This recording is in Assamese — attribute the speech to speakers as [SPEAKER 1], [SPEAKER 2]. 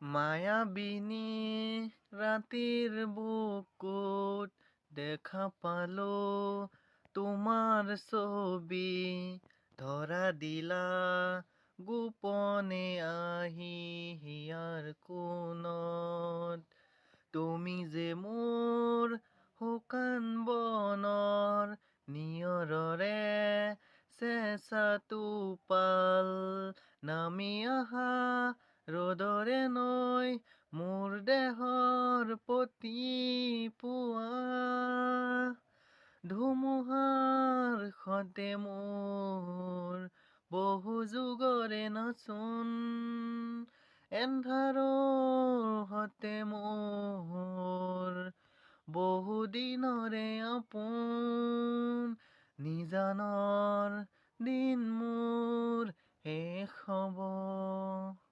[SPEAKER 1] মায়াবিনী ৰাতিৰ বুকুত দেখা পালো তোমাৰ ছবি, ধৰা দিলা গোপনে আহি হিয়াৰ কোণত। তুমি যে মোৰ শুকান বনৰ নিয়ৰৰে চেঁচা টোপাল, নামি আহা ৰ'দৰে নৈ মোৰ দেহৰ প্ৰতি পুৱা। ধুমুহাৰ সতে মোৰ বহু যুগৰে নাচোন, এন্ধাৰৰ সতে মোৰ বহু দিনৰে আপোন। নিজানৰ দিন মোৰ শেষ হ'ব।